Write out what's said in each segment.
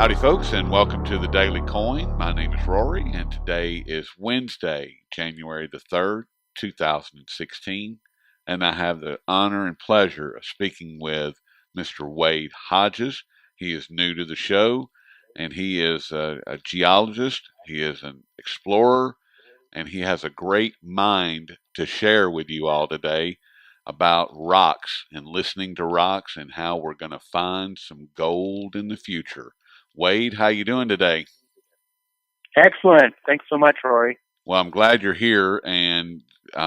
Howdy, folks, and welcome to the Daily Coin. My name is Rory, and today is Wednesday, January the 3rd, 2016, and I have the honor and pleasure of speaking with Mr. Wade Hodges. He is new to the show, and he is a geologist, he is an explorer, and he has a great mind to share with you all today about rocks and listening to rocks and how we're going to find some gold in the future. Wade, how you doing today? Excellent. Thanks so much, Rory. Well, I'm glad you're here, and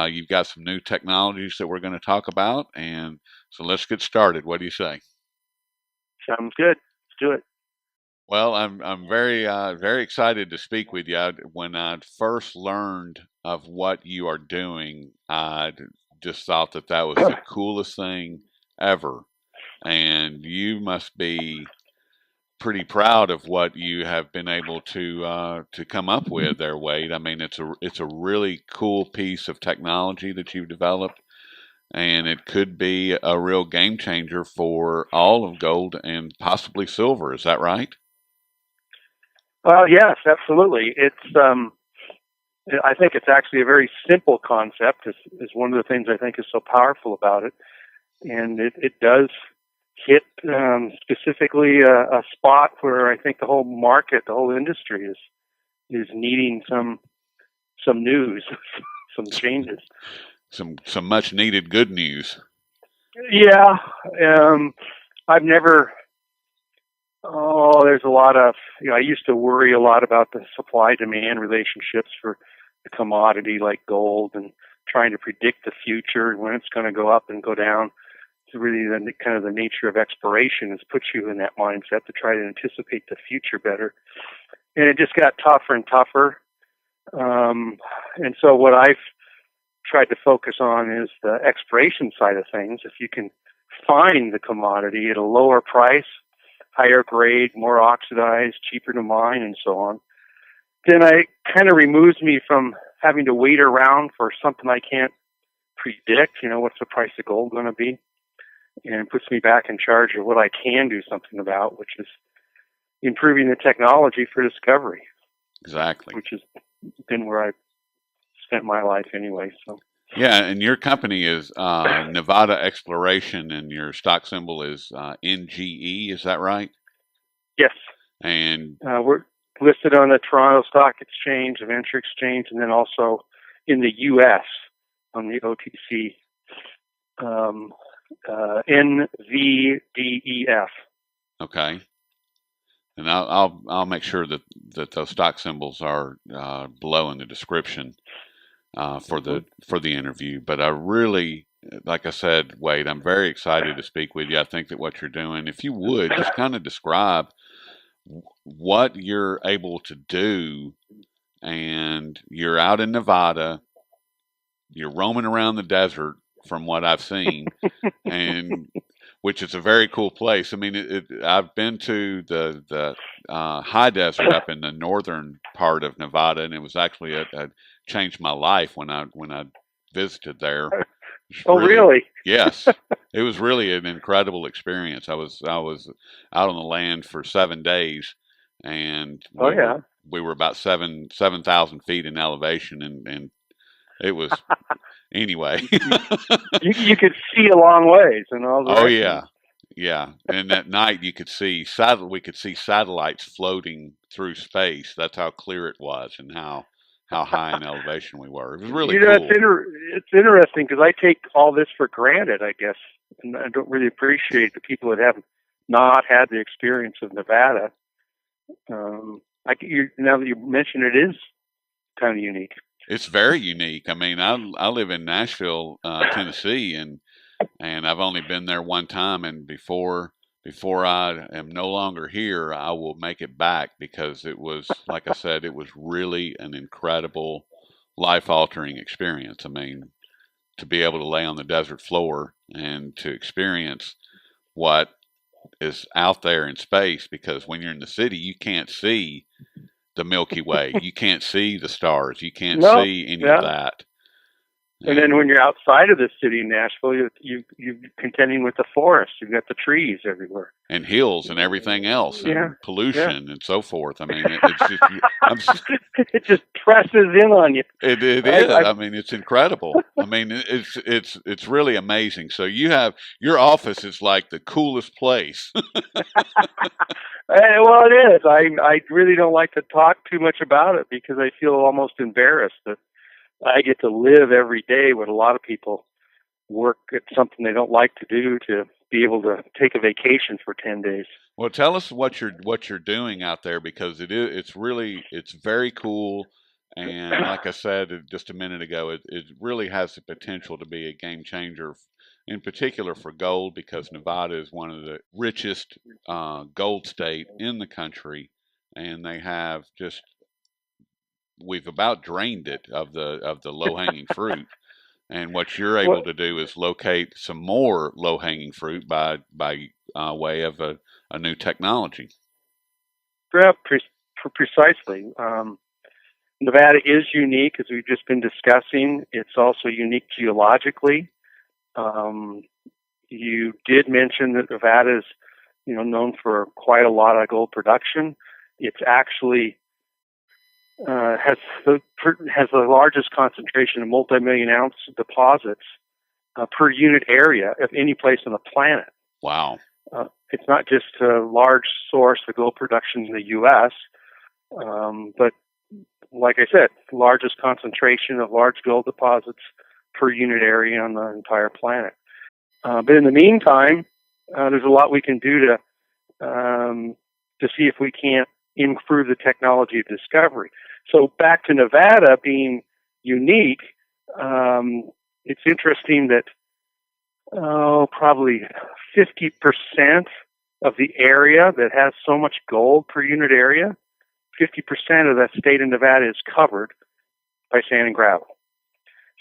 you've got some new technologies that we're going to talk about, and so let's get started. What do you say? Sounds good. Let's do it. Well, I'm very excited to speak with you. When I first learned of what you are doing, I just thought that was the coolest thing ever, and you must be pretty proud of what you have been able to come up with there, Wade. I mean, it's a really cool piece of technology that you've developed, and it could be a real game changer for all of gold and possibly silver. Is that right? Well, yes, absolutely. I think it's actually a very simple concept. Is one of the things I think is so powerful about it, and it does hit specifically a spot where I think the whole market, the whole industry is needing some news, some changes, some much needed good news. Yeah, I've never. Oh, there's a lot of. I used to worry a lot about the supply-demand relationships for a commodity like gold and trying to predict the future and when it's going to go up and go down. It's really kind of the nature of exploration is puts you in that mindset to try to anticipate the future better. And it just got tougher and tougher. And so what I've tried to focus on is the exploration side of things. If you can find the commodity at a lower price, higher grade, more oxidized, cheaper to mine, and so on, then it kind of removes me from having to wait around for something I can't predict. What's the price of gold going to be? And puts me back in charge of what I can do something about, which is improving the technology for discovery. Exactly. Which has been where I've spent my life anyway. So. Yeah, and your company is Nevada Exploration, and your stock symbol is NGE. Is that right? Yes. And we're listed on the Toronto Stock Exchange, the Venture Exchange, and then also in the U.S. on the OTC. NVDEF. Okay, and I'll make sure that those stock symbols are below in the description for the interview. But I really, like I said, Wade, I'm very excited to speak with you. I think that what you're doing, if you would just kind of describe what you're able to do, and you're out in Nevada, you're roaming around the desert, from what I've seen, and which is a very cool place. I mean, I've been to the high desert up in the northern part of Nevada, and it was actually it changed my life when I visited there. Oh, really? Yes, it was really an incredible experience. I was out on the land for 7 days, and we were about 7,000 feet in elevation, and it was. Anyway, you could see a long ways and all. Oh yeah, and at night you could see we could see satellites floating through space. That's how clear it was, and how high in elevation we were. It was really cool. It's interesting because I take all this for granted, I guess, and I don't really appreciate the people that have not had the experience of Nevada. Now that you mention it, is kind of unique. It's very unique. I mean, I live in Nashville, Tennessee, and I've only been there one time. And before I am no longer here, I will make it back, because it was, like I said, it was really an incredible, life-altering experience. I mean, to be able to lay on the desert floor and to experience what is out there in space, because when you're in the city, you can't see the Milky Way. You can't see the stars. You can't see any of that. And then when you're outside of the city of Nashville, you're contending with the forest. You've got the trees everywhere. And hills and everything else, and pollution and so forth. I mean, it's just it just presses in on you. It is. I mean, it's incredible. I mean, it's really amazing. So your office is like the coolest place. Well, it is. I really don't like to talk too much about it because I feel almost embarrassed that I get to live every day what a lot of people work at something they don't like to do to be able to take a vacation for 10 days. Well, tell us what you're doing out there, because it's very cool, and like I said just a minute ago, it really has the potential to be a game changer, in particular for gold, because Nevada is one of the richest gold state in the country, and we've about drained it of the low hanging fruit. And what you're able to do is locate some more low-hanging fruit by way of a new technology. Yeah, precisely. Nevada is unique, as we've just been discussing. It's also unique geologically. You did mention that Nevada is, known for quite a lot of gold production. It's actually has the largest concentration of multi-million ounce deposits per unit area of any place on the planet. Wow. It's not just a large source of gold production in the U.S., but like I said, the largest concentration of large gold deposits per unit area on the entire planet. But in the meantime, there's a lot we can do to see if we can't improve the technology of discovery. So back to Nevada being unique, it's interesting that probably 50% of the area that has so much gold per unit area, 50% of the state of Nevada is covered by sand and gravel.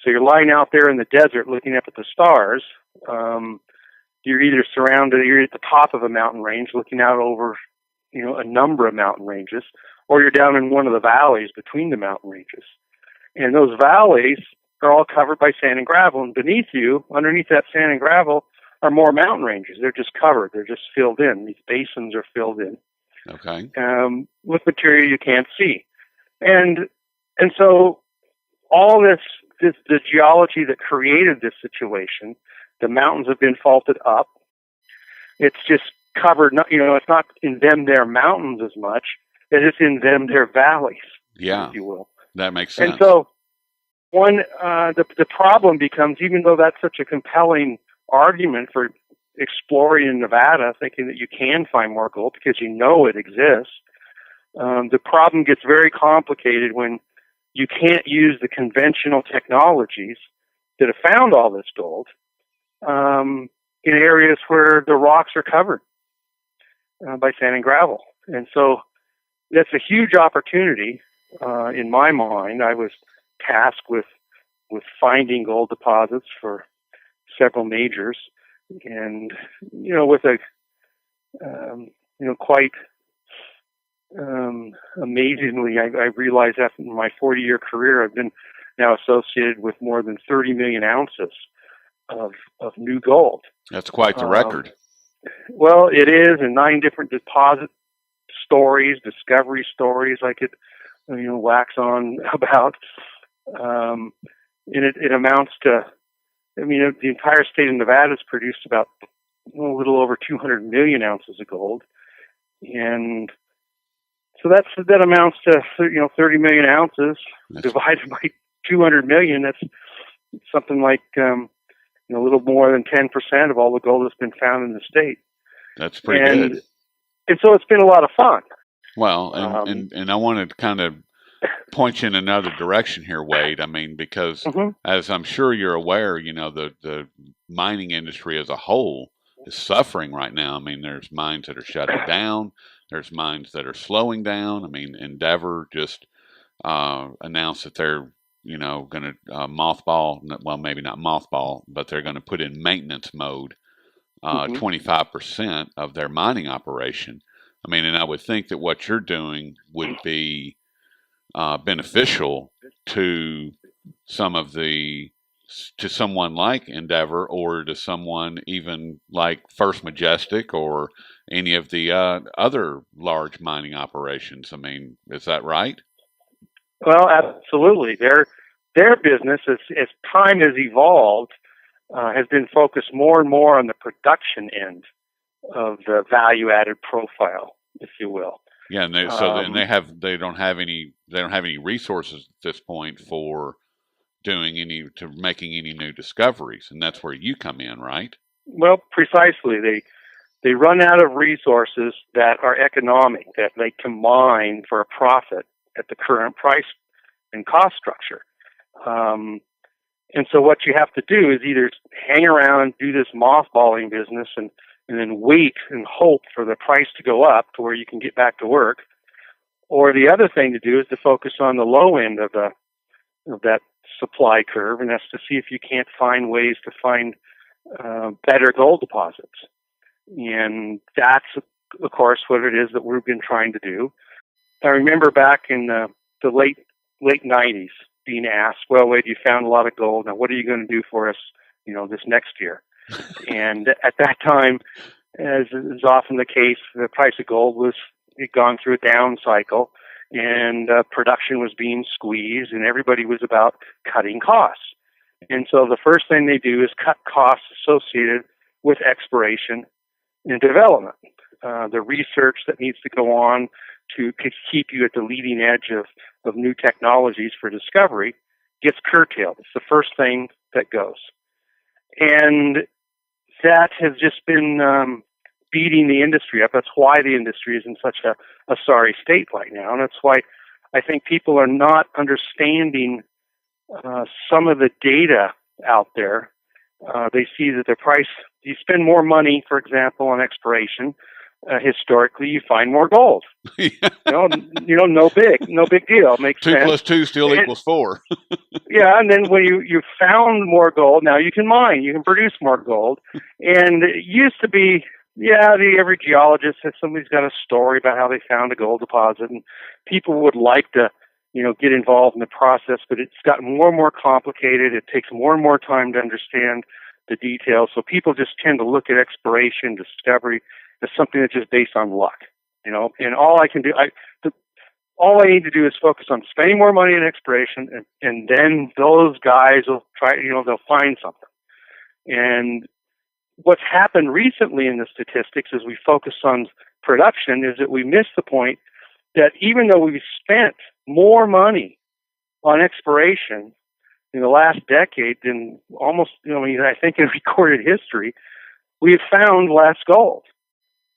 So you're lying out there in the desert looking up at the stars. You're either you're at the top of a mountain range looking out over a number of mountain ranges, or you're down in one of the valleys between the mountain ranges. And those valleys are all covered by sand and gravel. And beneath you, underneath that sand and gravel, are more mountain ranges. They're just covered. They're just filled in. These basins are filled in. Okay. With material you can't see. And so all the geology that created this situation, the mountains have been faulted up. It's just covered, it's not in their mountains as much as it's in their valleys, if you will. That makes sense. And so the problem becomes, even though that's such a compelling argument for exploring in Nevada, thinking that you can find more gold because it exists, the problem gets very complicated when you can't use the conventional technologies that have found all this gold in areas where the rocks are covered by sand and gravel. And so that's a huge opportunity in my mind. I was tasked with finding gold deposits for several majors, and with a quite amazingly, I realized after my 40-year career, I've been now associated with more than 30 million ounces of new gold. That's quite the record. Well, it is, and 9 different deposit stories, discovery stories I could, wax on about. And it amounts to, the entire state of Nevada has produced about a little over 200 million ounces of gold. And so that amounts to, 30 million ounces divided by 200 million. That's something like, a little more than 10% of all the gold that's been found in the state. That's pretty good. And so it's been a lot of fun. Well, and I wanted to kind of point you in another direction here, Wade. I mean, because as I'm sure you're aware, the mining industry as a whole is suffering right now. I mean, there's mines that are shutting down. There's mines that are slowing down. I mean, Endeavor just announced that they're, going to mothball, well, maybe not mothball, but they're going to put in maintenance mode 25% of their mining operation. I mean, and I would think that what you're doing would be beneficial to some of the to someone like Endeavor or to someone even like First Majestic or any of the other large mining operations. I mean, is that right? Well, absolutely. Their business, as time has evolved, has been focused more and more on the production end of the value-added profile, if you will. Yeah, and they don't have any resources at this point for making any new discoveries, and that's where you come in, right? Well, precisely. They run out of resources that are economic, that they can mine for a profit at the current price and cost structure. And so what you have to do is either hang around, do this mothballing business, and then wait and hope for the price to go up to where you can get back to work. Or the other thing to do is to focus on the low end of that supply curve, and that's to see if you can't find ways to find better gold deposits. And that's, of course, what it is that we've been trying to do. I remember back in the late 90s being asked, well, Wade, you found a lot of gold. Now, what are you going to do for us, this next year? And at that time, as is often the case, the price of gold had gone through a down cycle, and production was being squeezed, and everybody was about cutting costs. And so the first thing they do is cut costs associated with exploration and development. The research that needs to go on to keep you at the leading edge of new technologies for discovery gets curtailed. It's the first thing that goes. And that has just been beating the industry up. That's why the industry is in such a sorry state right now. And that's why I think people are not understanding some of the data out there. They see that the price, you spend more money, for example, on exploration, historically you find more gold. No big deal. It makes 2 sense. plus 2 still equals 4. Yeah, and then when you found more gold, now you can mine, you can produce more gold. And it used to be, every geologist has somebody's got a story about how they found a gold deposit, and people would like to, get involved in the process, but it's gotten more and more complicated. It takes more and more time to understand the details. So people just tend to look at exploration, discovery as something that's just based on luck, and all I can do, all I need to do is focus on spending more money in exploration, and then those guys will try, they'll find something. And what's happened recently in the statistics as we focus on production is that we miss the point that even though we've spent more money on exploration in the last decade than almost, I think in recorded history, we have found less gold.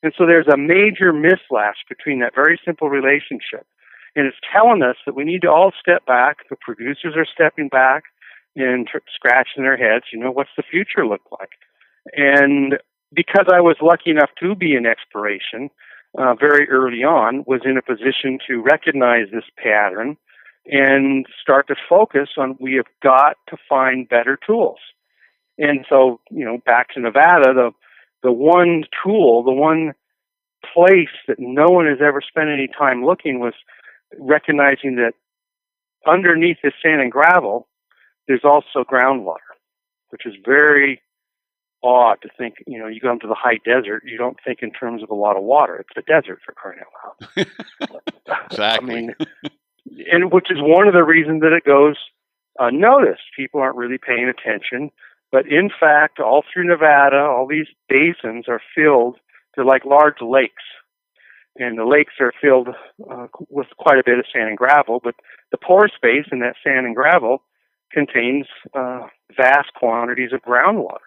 And so there's a major mismatch between that very simple relationship. And it's telling us that we need to all step back. The producers are stepping back and scratching their heads. What's the future look like? And because I was lucky enough to be in exploration very early on, was in a position to recognize this pattern and start to focus on, we have got to find better tools. And so, back to Nevada, the one tool, the one place that no one has ever spent any time looking was recognizing that underneath the sand and gravel, there's also groundwater, which is very odd to think. You go into the high desert, you don't think in terms of a lot of water. It's a desert, for crying out loud. Exactly. And which is one of the reasons that it goes unnoticed. People aren't really paying attention. But in fact, all through Nevada, all these basins are filled, they're like large lakes. And the lakes are filled with quite a bit of sand and gravel, but the pore space in that sand and gravel contains vast quantities of groundwater.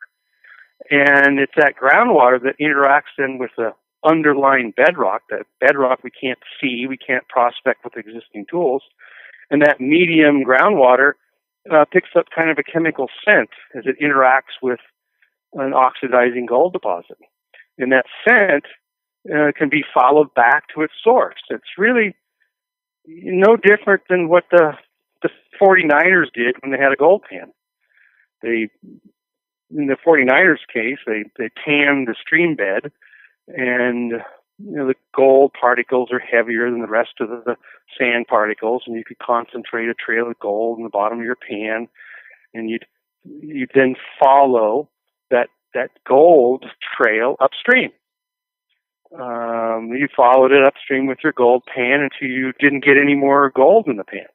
And it's that groundwater that interacts then with the underlying bedrock, that bedrock we can't see, we can't prospect with existing tools. And that medium groundwater picks up kind of a chemical scent as it interacts with an oxidizing gold deposit. And that scent can be followed back to its source. It's really no different than what the 49ers did when they had a gold pan. In the 49ers case, they tanned the stream bed, and the gold particles are heavier than the rest of the sand particles, and you could concentrate a trail of gold in the bottom of your pan, and you'd you then follow that gold trail upstream. You followed it upstream with your gold pan until you didn't get any more gold in the pan.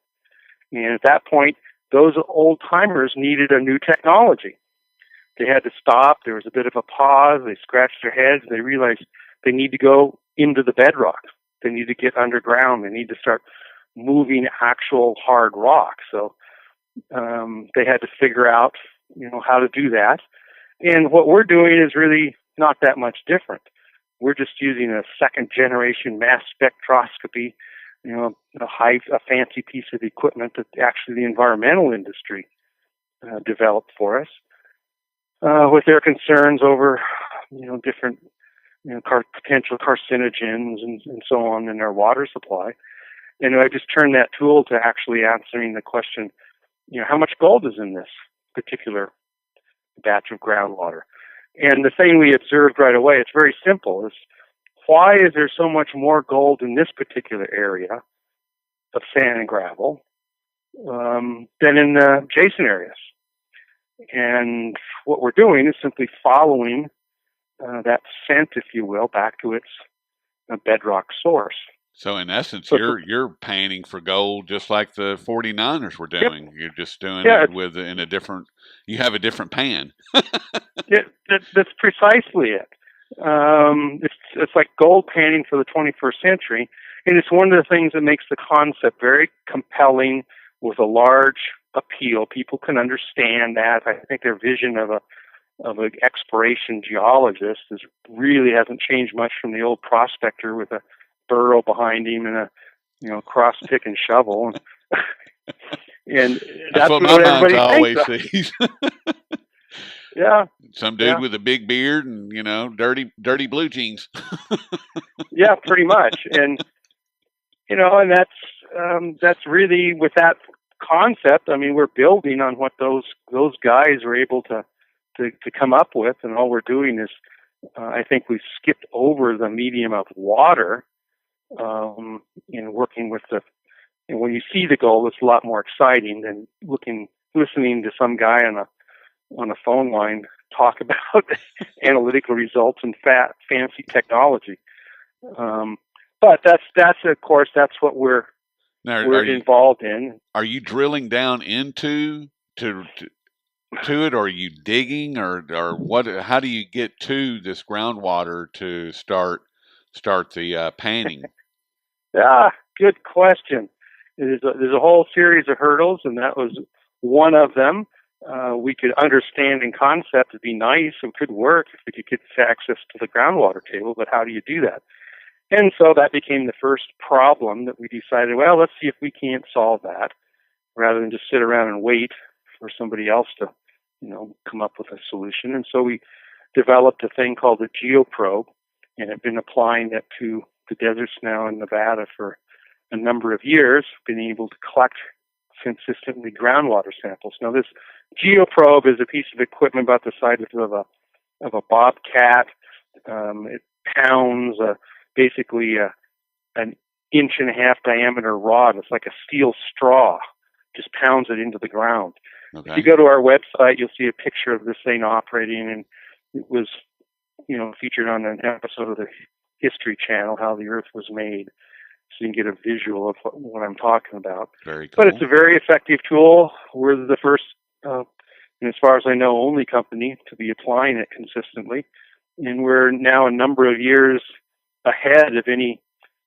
And at that point, those old timers needed a new technology. They had to stop. There was a bit of a pause. They scratched their heads. They realized they need to go into the bedrock. They need to get underground. They need to start moving actual hard rock. So they had to figure out, how to do that. And what we're doing is really not that much different. We're just using a second generation mass spectroscopy, a fancy piece of equipment that actually the environmental industry developed for us, with their concerns over, different, potential carcinogens and so on in their water supply. And I just turned that tool to actually answering the question, how much gold is in this particular batch of groundwater? And the thing we observed right away, it's very simple, is why is there so much more gold in this particular area of sand and gravel than in the adjacent areas? And what we're doing is simply following that scent, if you will, back to its bedrock source. So in essence, So you're panning for gold just like the 49ers were doing. Yep. You're just doing Yeah, it in a different. You have a different pan. That's precisely it. It's like gold panning for the 21st century, and it's one of the things that makes the concept very compelling with a large appeal. People can understand that. I think their vision of an exploration geologist really hasn't changed much from the old prospector with a burrow behind him and a cross pick and shovel. And that's what what my mind everybody always thinks. sees. Yeah. Some dude with a big beard and dirty blue jeans. Yeah, pretty much. And and that's really, with that concept, I mean, we're building on what those guys were able to come up with, and all we're doing is I think we've skipped over the medium of water in working with and when you see the gold, it's a lot more exciting than listening to some guy on a phone line talk about analytical results and fancy technology. But that's of course that's what we're involved in. Are you drilling down into to it, or are you digging, or what? How do you get to this groundwater to start the panning? Yeah, good question. There's a whole series of hurdles, and that was one of them. We could understand in concept, it'd be nice, it could work if we could get access to the groundwater table, but how do you do that? And so that became the first problem that we decided, well, let's see if we can't solve that, rather than just sit around and wait for somebody else to, come up with a solution. And so we developed a thing called the geoprobe, and have been applying it to the deserts now in Nevada for a number of years, been able to collect consistently groundwater samples. Now, this geoprobe is a piece of equipment about the size of a bobcat. It pounds basically an 1.5 inch diameter rod. It's like a steel straw, just pounds it into the ground. Okay. If you go to our website, you'll see a picture of this thing operating, and it was, featured on an episode of the History Channel, How the Earth Was Made. So you can get a visual of what I'm talking about. Very cool. But it's a very effective tool. We're the first, and as far as I know, only company to be applying it consistently. And we're now a number of years ahead of any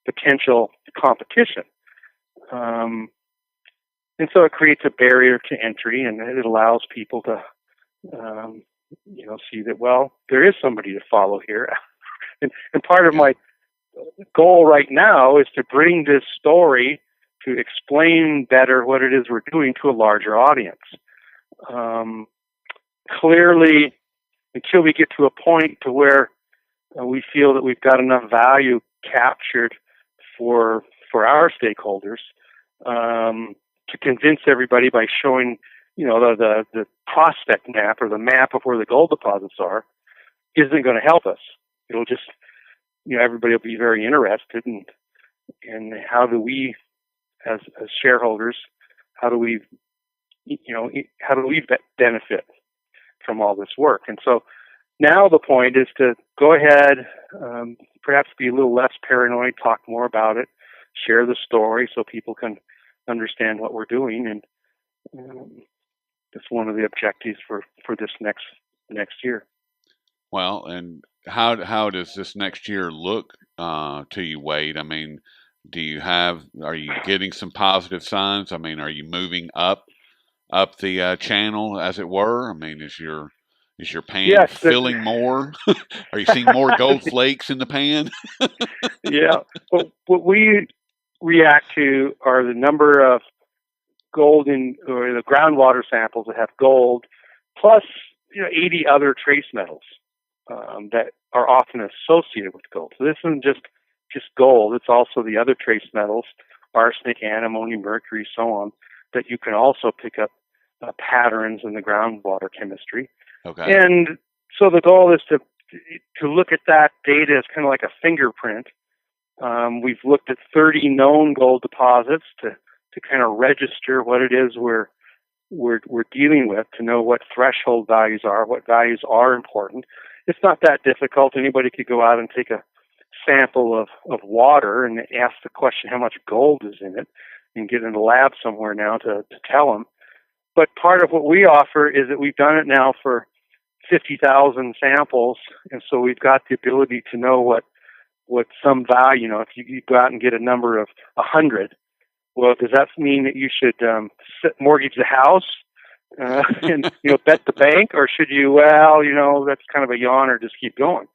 potential competition. And so it creates a barrier to entry, and it allows people to, see that, well, there is somebody to follow here. and part of my goal right now is to bring this story to explain better what it is we're doing to a larger audience. Clearly, until we get to a point to where we feel that we've got enough value captured for our stakeholders, to convince everybody by showing, the prospect map or the map of where the gold deposits are, isn't going to help us. It'll just, everybody will be very interested in how do we, as shareholders, how do we, how do we benefit from all this work? And so now the point is to go ahead, perhaps be a little less paranoid, talk more about it, share the story so people can understand what we're doing, and that's one of the objectives for this next year. Well, and how does this next year look to you, Wade? I mean, are you getting some positive signs? I mean, are you moving up the channel, as it were? I mean, is your pan Yes. filling more? Are you seeing more gold flakes in the pan? Yeah. But what we react to are the number of golden or the groundwater samples that have gold, plus 80 other trace metals that are often associated with gold. So this isn't just gold; it's also the other trace metals, arsenic, antimony, mercury, so on, that you can also pick up patterns in the groundwater chemistry. Okay. And so the goal is to look at that data as kind of like a fingerprint. We've looked at 30 known gold deposits to kind of register what it is we're dealing with, to know what threshold values are, what values are important. It's not that difficult. Anybody could go out and take a sample of water and ask the question how much gold is in it, and get in a lab somewhere now to tell them. But part of what we offer is that we've done it now for 50,000 samples, and so we've got the ability to know what some value. If you go out and get a number of 100, well, does that mean that you should mortgage the house and bet the bank, or should you? Well, that's kind of a yawn, or just keep going.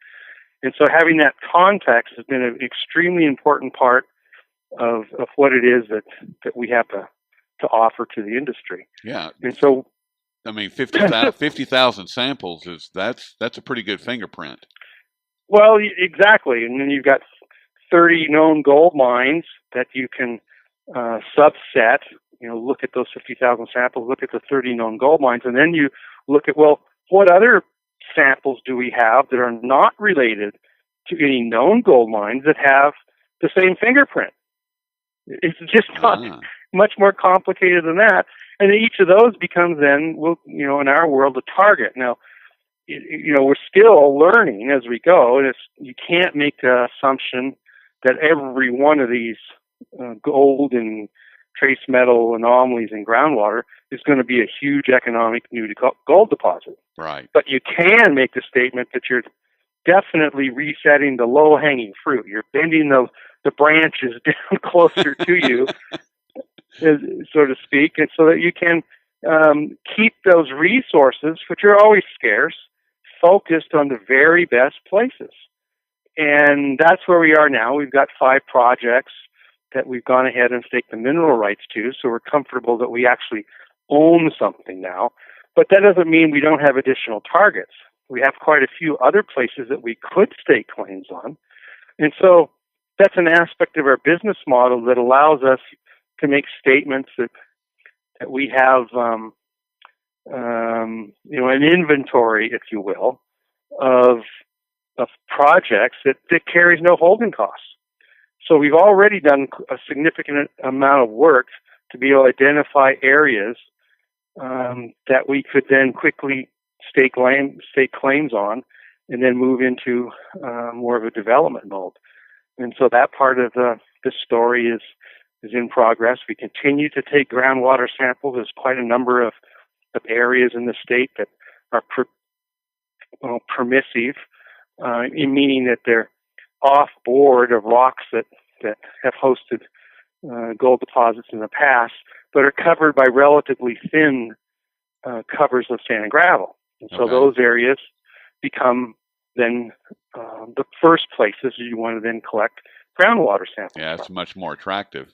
And so having that context has been an extremely important part of what it is that we have to offer to the industry. Yeah. And so, I mean, 50,000 samples that's a pretty good fingerprint. Well, exactly. And then you've got 30 known gold mines that you can subset. Look at those 50,000 samples, look at the 30 known gold mines, and then you look at, well, what other samples do we have that are not related to any known gold mines that have the same fingerprint? It's just not much more complicated than that. And each of those becomes then, in our world, a target. Now, we're still learning as we go, and you can't make the assumption that every one of these gold and trace metal anomalies in groundwater is going to be a huge economic new gold deposit. Right. But you can make the statement that you're definitely resetting the low-hanging fruit. You're bending the branches down closer to you, so to speak, and so that you can keep those resources, which are always scarce, focused on the very best places. And that's where we are now. We've got 5 projects that we've gone ahead and staked the mineral rights to, so we're comfortable that we actually own something now. But that doesn't mean we don't have additional targets. We have quite a few other places that we could stake claims on. And so that's an aspect of our business model that allows us to make statements that we have an inventory, if you will, of projects that carries no holding costs. So we've already done a significant amount of work to be able to identify areas that we could then quickly stake claims on, and then move into more of a development mode. And so that part of the story is in progress. We continue to take groundwater samples. There's quite a number of areas in the state that are permissive, meaning that they're off board of rocks that have hosted gold deposits in the past, but are covered by relatively thin covers of sand and gravel. And so those areas become then the first places you want to then collect groundwater samples. Yeah, it's much more attractive.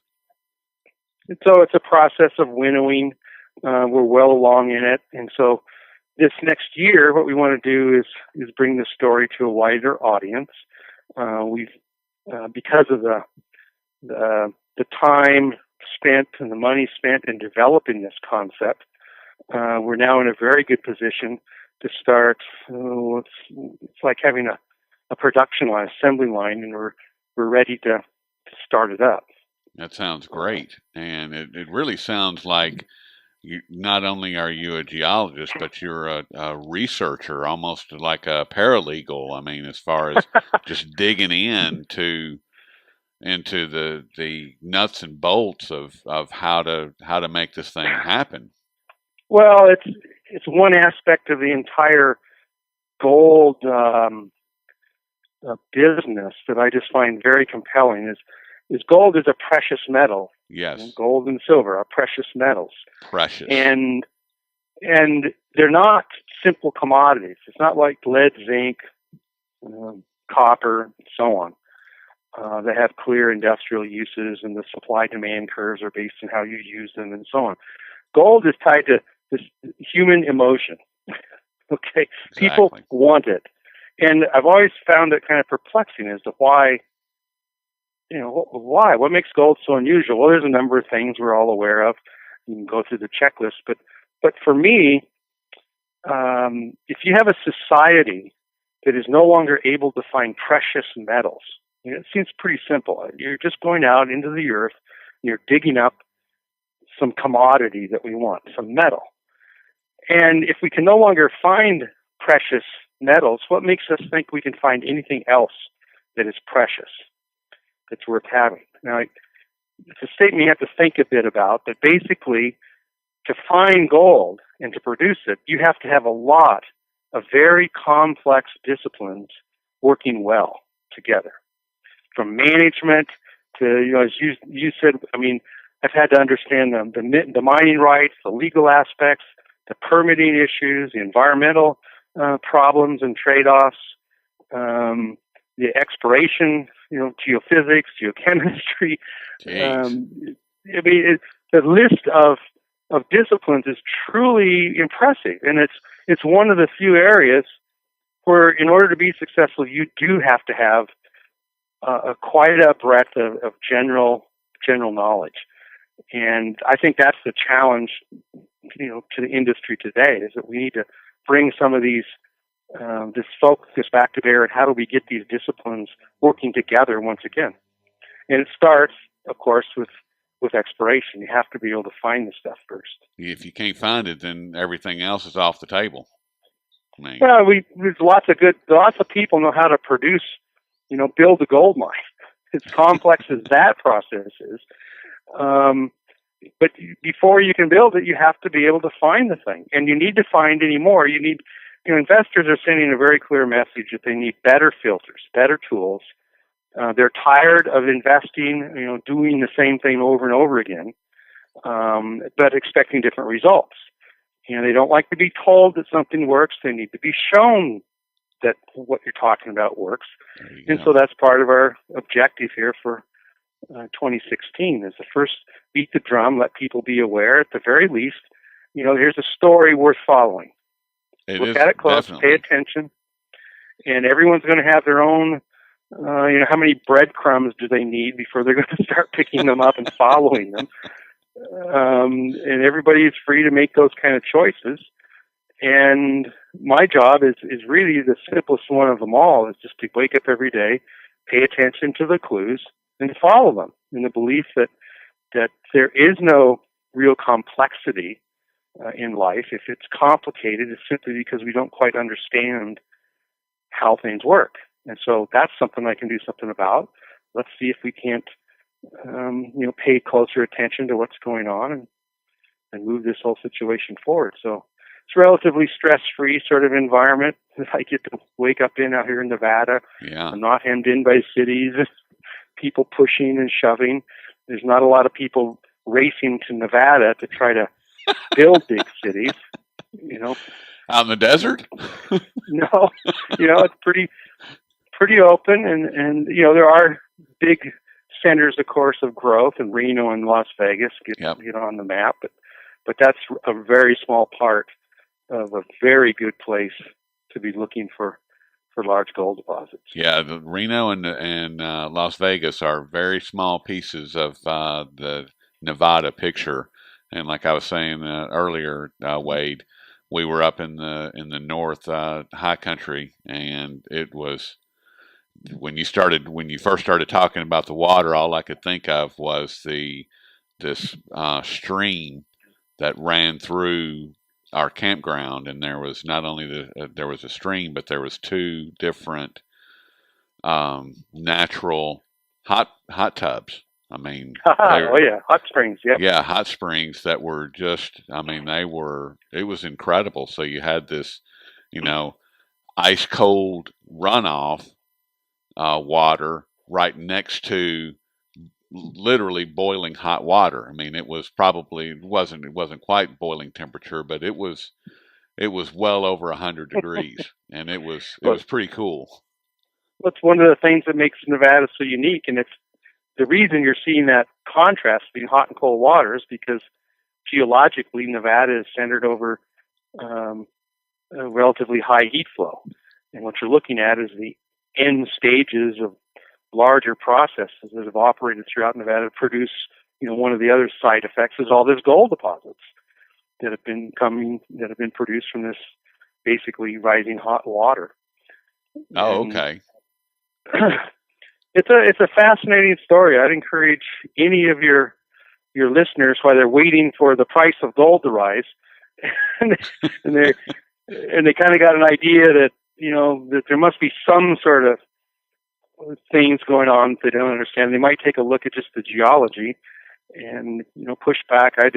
And so it's a process of winnowing. We're well along in it. And so this next year, what we want to do is bring the story to a wider audience. We've because of the time spent and the money spent in developing this concept, we're now in a very good position to start. It's like having a production line, assembly line, and we're ready to start it up. That sounds great, and it really sounds like not only are you a geologist, but you're a researcher, almost like a paralegal. I mean, as far as just digging into the nuts and bolts of how to make this thing happen. Well, it's one aspect of the entire gold business that I just find very compelling. Is gold is a precious metal. Yes. Gold and silver are precious metals. Precious. And they're not simple commodities. It's not like lead, zinc, copper, and so on. They have clear industrial uses, and the supply-demand curves are based on how you use them, and so on. Gold is tied to this human emotion. Okay, exactly. People want it, and I've always found it kind of perplexing as to why. Why? What makes gold so unusual? Well, there's a number of things we're all aware of. You can go through the checklist, but for me, if you have a society that is no longer able to find precious metals, it seems pretty simple. You're just going out into the earth, and you're digging up some commodity that we want, some metal. And if we can no longer find precious metals, what makes us think we can find anything else that is precious, that's worth having? Now, it's a statement you have to think a bit about, but basically, to find gold and to produce it, you have to have a lot of very complex disciplines working well together. From management to, as you said, I mean, I've had to understand the mining rights, the legal aspects, the permitting issues, the environmental problems and trade-offs, the exploration, geophysics, geochemistry. I mean, the list of disciplines is truly impressive, and it's one of the few areas where, in order to be successful, you do have to have quite a breadth of general knowledge. And I think that's the challenge, to the industry today, is that we need to bring some of these this focus back to bear, and how do we get these disciplines working together once again? And it starts, of course, with exploration. You have to be able to find the stuff first. If you can't find it, then everything else is off the table. Well, there's lots of people know how to produce, build a gold mine. As complex as that process is. But before you can build it, you have to be able to find the thing. And you need to find any more. Investors are sending a very clear message that they need better filters, better tools. They're tired of investing, doing the same thing over and over again, but expecting different results. They don't like to be told that something works. They need to be shown that what you're talking about works. And so that's part of our objective here for 2016 is to first beat the drum, let people be aware. At the very least, here's a story worth following. Look at it close, definitely. Pay attention, and everyone's going to have their own, how many breadcrumbs do they need before they're going to start picking them up and following them. And everybody is free to make those kind of choices. And my job is really the simplest one of them all, is just to wake up every day, pay attention to the clues, and follow them in the belief that there is no real complexity in life. If it's complicated, it's simply because we don't quite understand how things work. And so that's something I can do something about. Let's see if we can't, pay closer attention to what's going on and move this whole situation forward. So it's a relatively stress-free sort of environment that I get to wake up in out here in Nevada. Yeah. I'm not hemmed in by cities, people pushing and shoving. There's not a lot of people racing to Nevada to try to build big cities, Out in the desert? No, it's pretty open, and there are big centers, of course, of growth, and Reno and Las Vegas get on the map, but that's a very small part of a very good place to be looking for large gold deposits. Yeah, the Reno and Las Vegas are very small pieces of the Nevada picture. And like I was saying earlier, Wade, we were up in the north high country, and it was when you first started talking about the water, all I could think of was this stream that ran through our campground, and there was not only there was a stream, but there was two different natural hot tubs. I mean, Oh yeah, hot springs. Yep. yeah, hot springs that were just, I mean, it was incredible. So you had this, you know, ice cold runoff water right next to literally boiling hot water. I mean, it wasn't quite boiling temperature, but it was well over 100 degrees, and it Well, was pretty cool. it's one of the things that makes Nevada so unique, and it's the reason you're seeing that contrast between hot and cold water is because geologically Nevada is centered over a relatively high heat flow, and what you're looking at is the end stages of larger processes that have operated throughout Nevada to produce, one of the other side effects is all this gold deposits that have been produced from this basically rising hot water. Oh, And okay. it's a fascinating story. I'd encourage any of your listeners while they're waiting for the price of gold to rise, and they kind of got an idea that that there must be some sort of things going on that they don't understand. They might take a look at just the geology and push back. I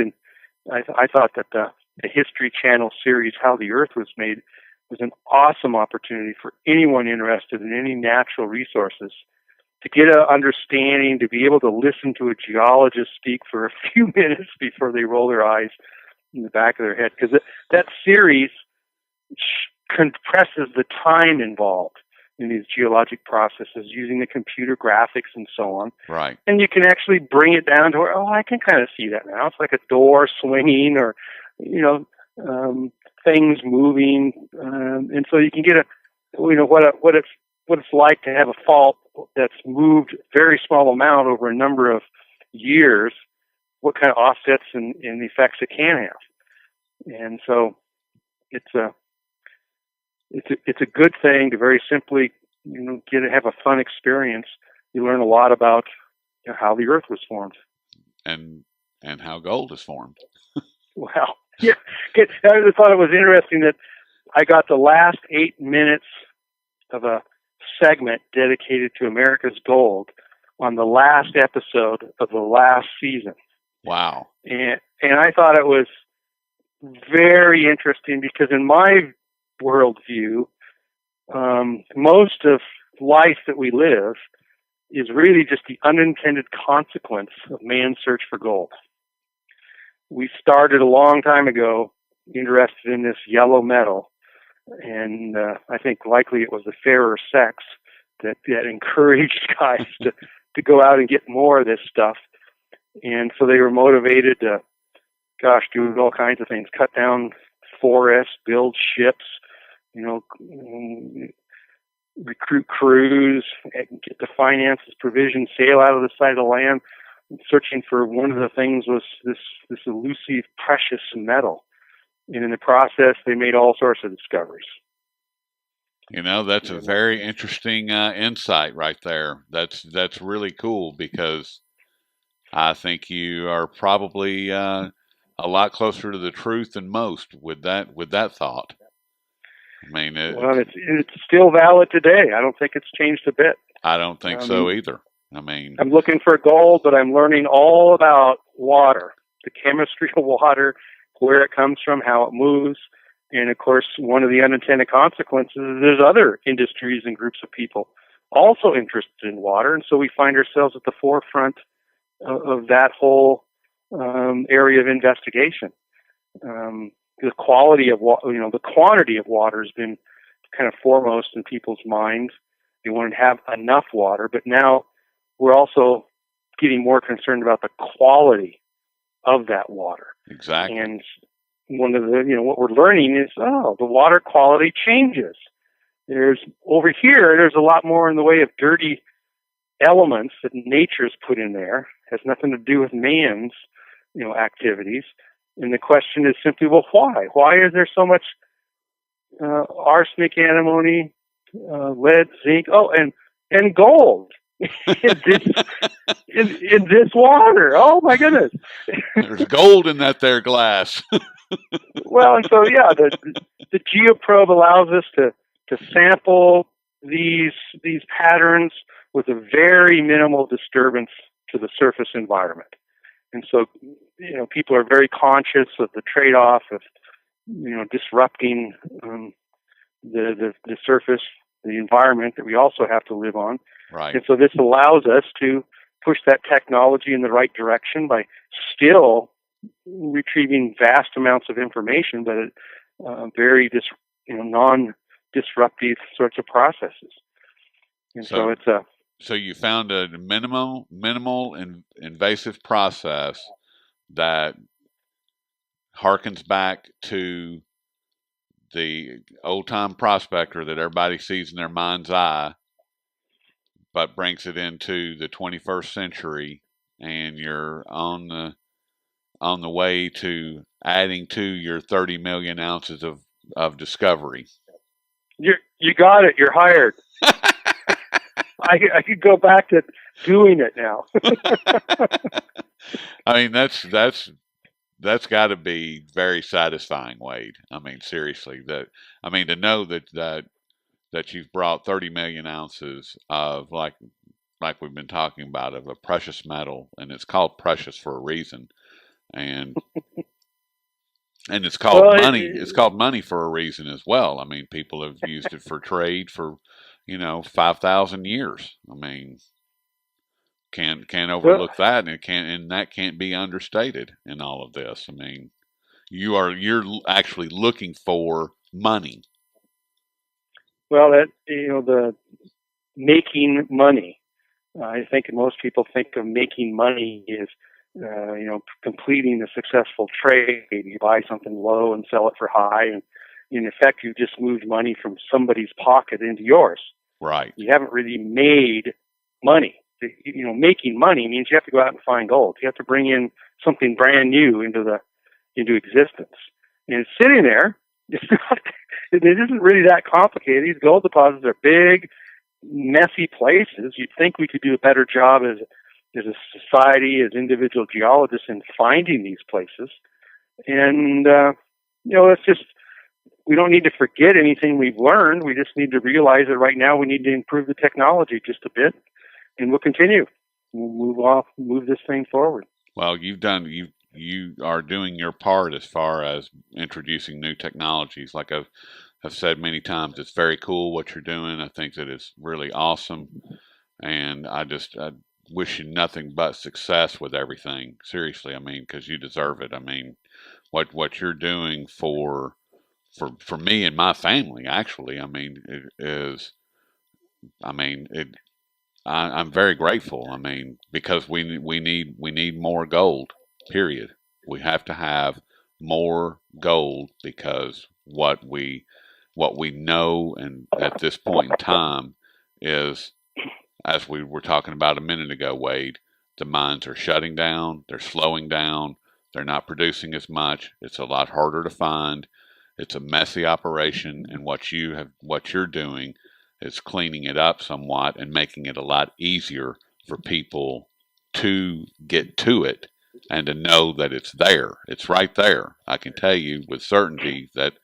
thought that the History Channel series How the Earth Was Made was an awesome opportunity for anyone interested in any natural resources to get an understanding, to be able to listen to a geologist speak for a few minutes before they roll their eyes in the back of their head, because that series compresses the time involved in these geologic processes using the computer graphics and so on. Right. And you can actually bring it down to where, I can kind of see that now. It's like a door swinging or, things moving. And so you can get what it's like to have a fault that's moved a very small amount over a number of years, what kind of offsets and effects it can have. And so it's a good thing to very simply, have a fun experience. You learn a lot about how the Earth was formed, and how gold is formed. Well, yeah, I thought it was interesting that I got the last 8 minutes of a segment dedicated to America's gold on the last episode of the last season. Wow! And I thought it was very interesting because in my worldview, most of life that we live is really just the unintended consequence of man's search for gold. We started a long time ago interested in this yellow metal, and I think likely it was the fairer sex that encouraged guys to go out and get more of this stuff. And so they were motivated to, do all kinds of things, cut down forests, build ships, recruit crews, get the finances, provision, sail out of the side of the land, searching for one of the things was this elusive, precious metal. And in the process, they made all sorts of discoveries. That's a very interesting insight right there. That's really cool because I think you are probably a lot closer to the truth than most with that thought. I mean, it's still valid today. I don't think it's changed a bit. I don't think so either. I mean, I'm looking for gold, but I'm learning all about water, the chemistry of water, where it comes from, how it moves. And of course, one of the unintended consequences is there's other industries and groups of people also interested in water. And so we find ourselves at the forefront of that whole area of investigation. The quality of the quantity of water has been kind of foremost in people's minds. They want to have enough water, but now we're also getting more concerned about the quality of that water. Exactly. And one of the, what we're learning is, the water quality changes. There's a lot more in the way of dirty elements that nature's put in there. It has nothing to do with man's, activities. And the question is simply, well, why? Why is there so much arsenic, antimony, lead, zinc, and gold? in this water. Oh my goodness! There's gold in that there glass. Well, and so yeah, the geoprobe allows us to sample these patterns with a very minimal disturbance to the surface environment. And so, people are very conscious of the trade-off of, disrupting the surface, the environment that we also have to live on. Right. And so this allows us to push that technology in the right direction by still retrieving vast amounts of information, but very non-disruptive sorts of processes. And so it's a So you found a minimal invasive process that harkens back to the old time prospector that everybody sees in their mind's eye, but brings it into the 21st century, and you're on the way to adding to your 30 million ounces of discovery. You got it. You're hired. I could go back to doing it now. I mean, that's got to be very satisfying, Wade. I mean, seriously, to know that you've brought 30 million ounces of like we've been talking about, of a precious metal, and it's called precious for a reason, and it's called money. It's called money for a reason as well. I mean, people have used it for trade for 5,000 years. I mean, can't overlook that, and that can't be understated in all of this. I mean, you're actually looking for money. Well, the making money. I think most people think of making money as completing a successful trade. You buy something low and sell it for high, and in effect, you've just moved money from somebody's pocket into yours. Right. You haven't really made money. Making money means you have to go out and find gold. You have to bring in something brand new into existence. And it's sitting there. It isn't really that complicated. These gold deposits are big, messy places. You'd think we could do a better job as a society, as individual geologists, in finding these places. And it's just, we don't need to forget anything we've learned. We just need to realize that right now we need to improve the technology just a bit, and we'll continue. We'll move this thing forward. Well, you are doing your part as far as introducing new technologies. Like I've said many times, it's very cool what you're doing. I think that it's really awesome, and I wish you nothing but success with everything. Seriously, I mean, because you deserve it. I mean, what you're doing for me and my family, actually, I mean, I'm very grateful. I mean, because we need more gold. Period. We have to have more gold, because what we know, and at this point in time, is, as we were talking about a minute ago, Wade, the mines are shutting down. They're slowing down. They're not producing as much. It's a lot harder to find. It's a messy operation, and what you're doing is cleaning it up somewhat and making it a lot easier for people to get to it and to know that it's there. It's right there. I can tell you with certainty that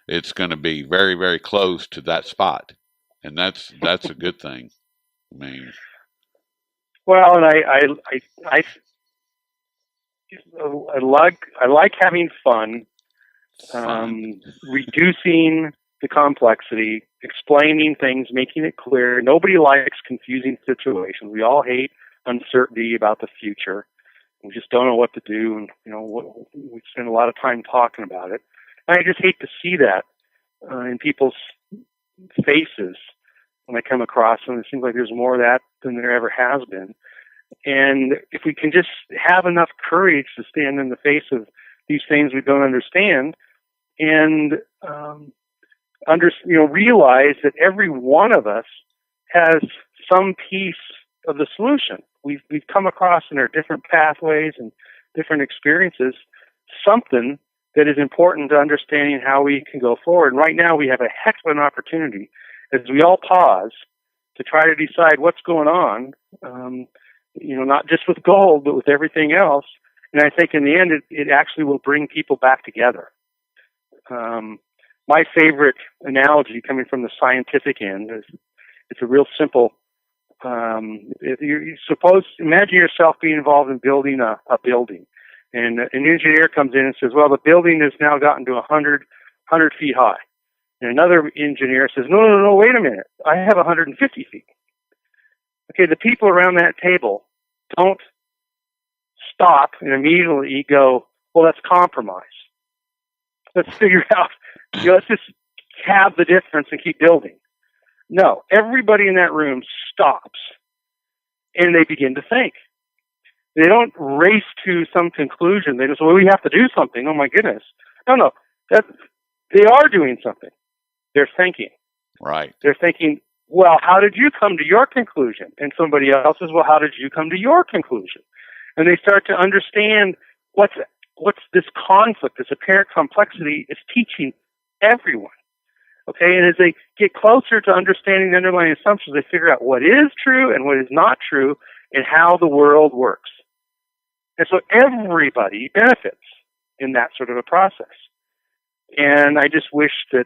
it's going to be very, very close to that spot, and that's a good thing. I mean, well, and I like having fun. Reducing the complexity, explaining things, making it clear. Nobody likes confusing situations. We all hate uncertainty about the future. We just don't know what to do, and we spend a lot of time talking about it. And I just hate to see that in people's faces when I come across them. It seems like there's more of that than there ever has been. And if we can just have enough courage to stand in the face of these things we don't understand, and realize that every one of us has some piece of the solution. We've come across in our different pathways and different experiences something that is important to understanding how we can go forward. And right now we have a heck of an opportunity as we all pause to try to decide what's going on, not just with gold, but with everything else. And I think in the end, it actually will bring people back together. My favorite analogy coming from the scientific end is it's a real simple. If you imagine yourself being involved in building a building, and an engineer comes in and says, well, the building has now gotten to 100 feet high. And another engineer says, no, wait a minute. I have 150 feet. Okay, the people around that table don't stop and immediately go, well, let's compromise. Let's figure out, let's just have the difference and keep building. No, everybody in that room stops and they begin to think. They don't race to some conclusion. They just, well, we have to do something. Oh my goodness. No, they are doing something. They're thinking. Right. They're thinking, well, how did you come to your conclusion? And somebody else says, well, how did you come to your conclusion? And they start to understand what's this conflict, this apparent complexity is teaching everyone. Okay, and as they get closer to understanding the underlying assumptions, they figure out what is true and what is not true and how the world works. And so everybody benefits in that sort of a process. And I just wish that,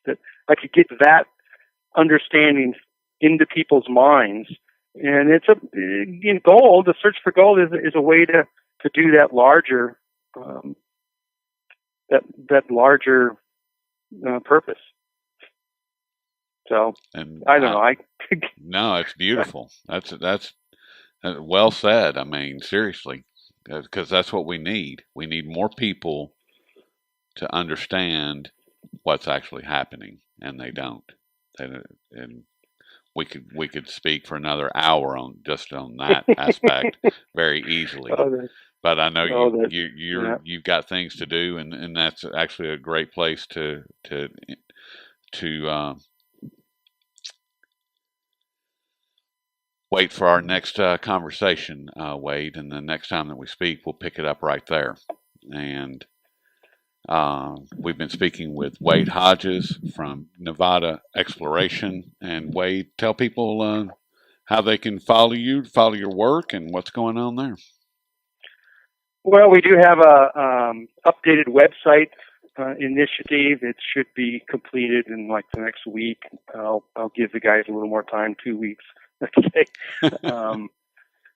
that I could get that understanding into people's minds. And it's gold, the search for gold is a way to do that larger, purpose. So, and I don't know. No, it's beautiful. That's well said. I mean, seriously, because that's what we need. We need more people to understand what's actually happening, and they don't. And we could speak for another hour on that aspect very easily. But I know you've got things to do, and that's actually a great place to wait for our next conversation, Wade. And the next time that we speak, we'll pick it up right there. And we've been speaking with Wade Hodges from Nevada Exploration. And Wade, tell people how they can follow your work, and what's going on there. Well, we do have a updated website initiative. It should be completed in like the next week. I'll give the guys a little more time, 2 weeks. Okay. And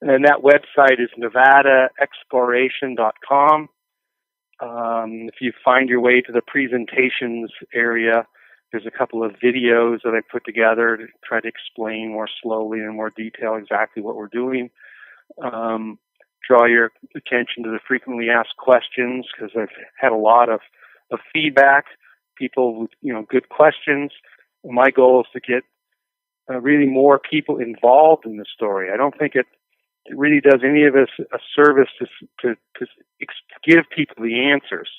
that website is nevadaexploration.com. If you find your way to the presentations area, there's a couple of videos that I put together to try to explain more slowly and more detail exactly what we're doing. Draw your attention to the frequently asked questions, because I've had a lot of feedback, people with good questions. My goal is to get really more people involved in the story. I don't think it really does any of us a service to give people the answers.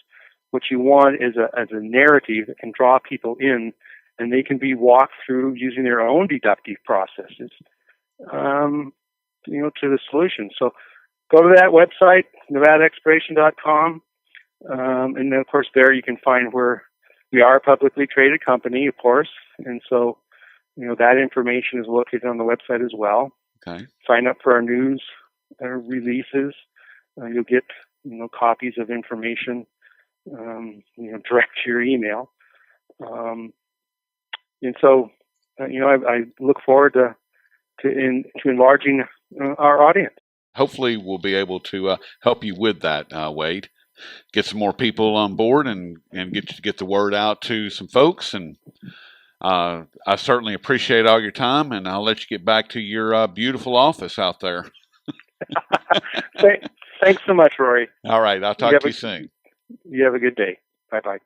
What you want is a narrative that can draw people in, and they can be walked through using their own deductive processes, to the solution. So go to that website, nevadaexploration.com, and then of course there you can find where we are a publicly traded company, of course, and so that information is located on the website as well. Okay. Sign up for our news releases. You'll get copies of information direct to your email. And so I look forward to enlarging our audience. Hopefully we'll be able to help you with that, Wade. Get some more people on board and get the word out to some folks. And I certainly appreciate all your time, and I'll let you get back to your beautiful office out there. Thanks so much, Rory. All right. I'll talk to you soon. You have a good day. Bye-bye.